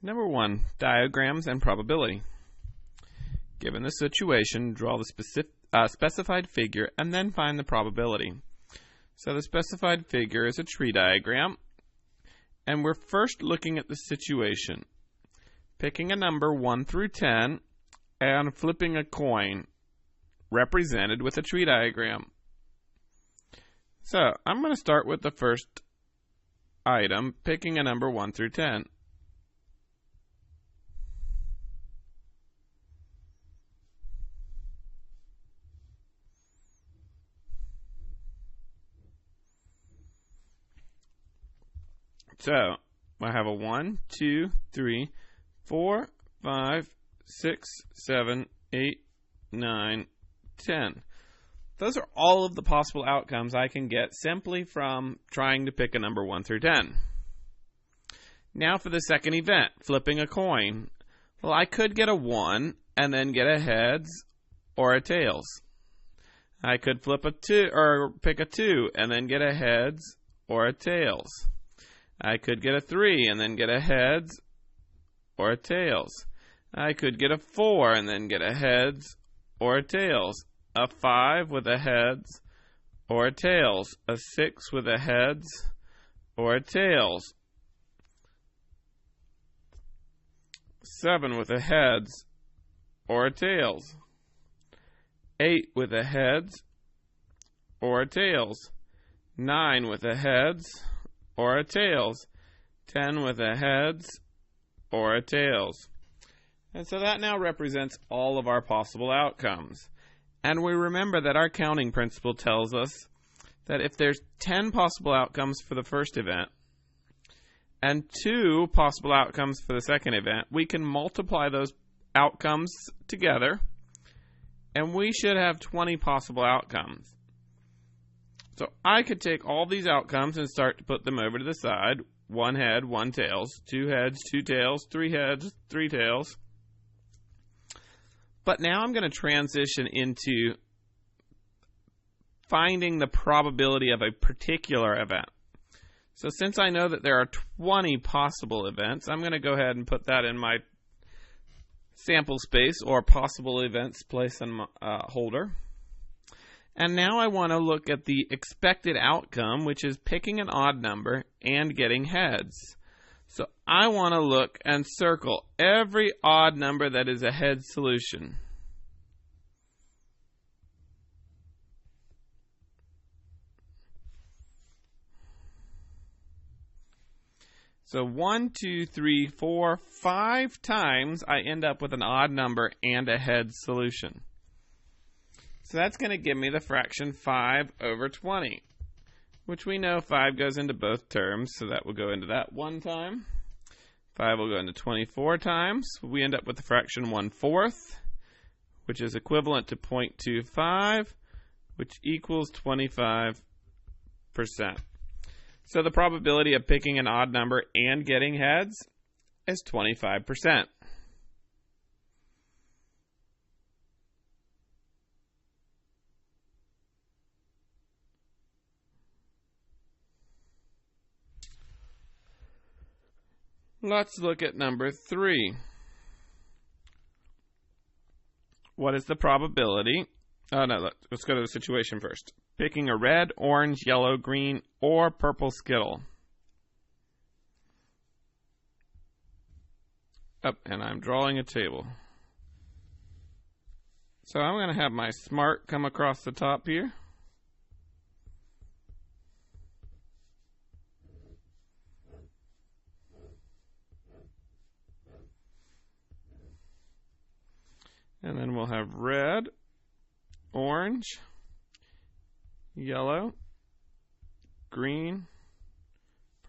Number 1, diagrams and probability. Given the situation, draw the specified figure and then find the probability. So the specified figure is a tree diagram, and we're first looking at the situation, picking a number 1 through 10 and flipping a coin represented with a tree diagram. So I'm going to start with the first item, picking a number 1 through 10. So I have a 1, 2, 3, 4, 5, 6, 7, 8, 9, 10. Those are all of the possible outcomes I can get simply from trying to pick a number 1 through 10. Now for the second event, flipping a coin. Well, I could get a 1 and then get a heads or a tails. I could flip a 2 or pick a 2 and then get a heads or a tails. I could get a 3 and then get a heads or a tails. I could get a 4 and then get a heads or a tails. A 5 with a heads or a tails. A 6 with a heads or a tails. 7 with a heads or a tails. 8 with a heads or a tails. 9 with a heads or a tails. 10 with a heads or a tails. And so that now represents all of our possible outcomes. And we remember that our counting principle tells us that if there's 10 possible outcomes for the first event and 2 possible outcomes for the second event, we can multiply those outcomes together and we should have 20 possible outcomes. So I could take all these outcomes and start to put them over to the side. 1 head, 1 tails, 2 heads, 2 tails, 3 heads, 3 tails. But now I'm going to transition into finding the probability of a particular event. So since I know that there are 20 possible events, I'm going to go ahead and put that in my sample space or possible events place in my holder. And now I want to look at the expected outcome, which is picking an odd number and getting heads. So I want to look and circle every odd number that is a head solution. So 1, 2, 3, 4, 5 times I end up with an odd number and a head solution. So that's going to give me the fraction 5 over 20, which we know 5 goes into both terms, so that will go into that one time. 5 will go into 24 times. We end up with the fraction 1/4, which is equivalent to 0.25, which equals 25%. So the probability of picking an odd number and getting heads is 25%. Let's look at number 3. What is the probability? Let's go to the situation first. Picking a red, orange, yellow, green, or purple Skittle. And I'm drawing a table. So I'm going to have my smart come across the top here. And then we'll have red, orange, yellow, green,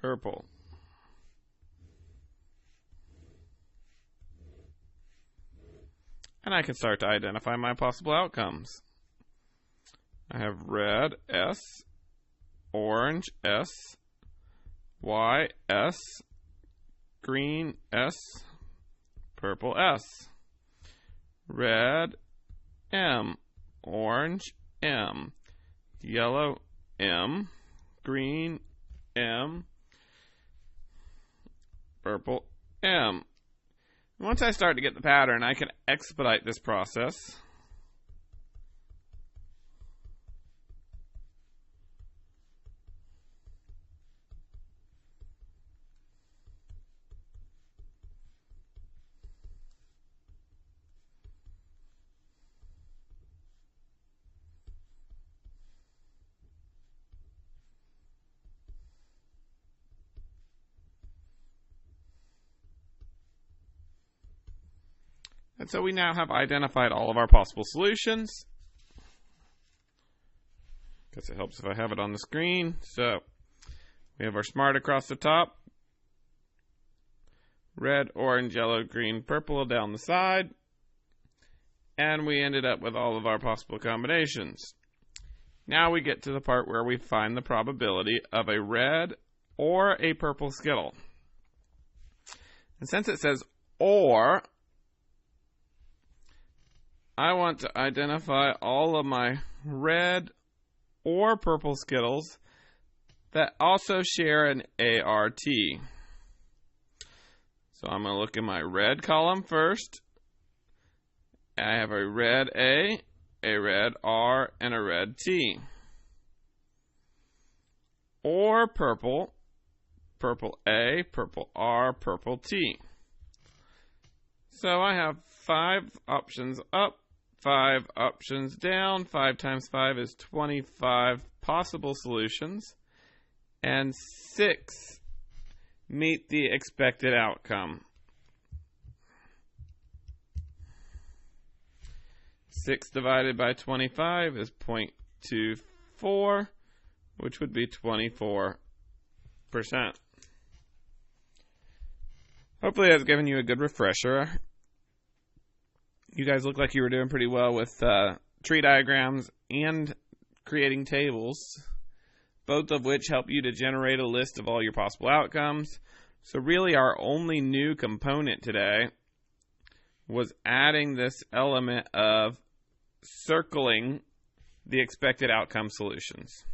purple. And I can start to identify my possible outcomes. I have red, S, orange, S, Y, S, green, S, purple, S. Red, M, orange, M, yellow, M, green, M, purple, M. Once I start to get the pattern, I can expedite this process. And so we now have identified all of our possible solutions. Guess it helps if I have it on the screen. So we have our smart across the top. Red, orange, yellow, green, purple down the side. And we ended up with all of our possible combinations. Now we get to the part where we find the probability of a red or a purple Skittle. And since it says or, I want to identify all of my red or purple Skittles that also share an ART. So I'm going to look in my red column first. I have a red A, a red R, and a red T. Or purple, purple A, purple R, purple T. So I have 5 options up, 5 options down. 5 times 5 is 25 possible solutions. And 6 meet the expected outcome. 6 divided by 25 is 0.24, which would be 24%. Hopefully that's given you a good refresher. You guys look like you were doing pretty well with tree diagrams and creating tables, both of which help you to generate a list of all your possible outcomes. So really our only new component today was adding this element of circling the expected outcome solutions.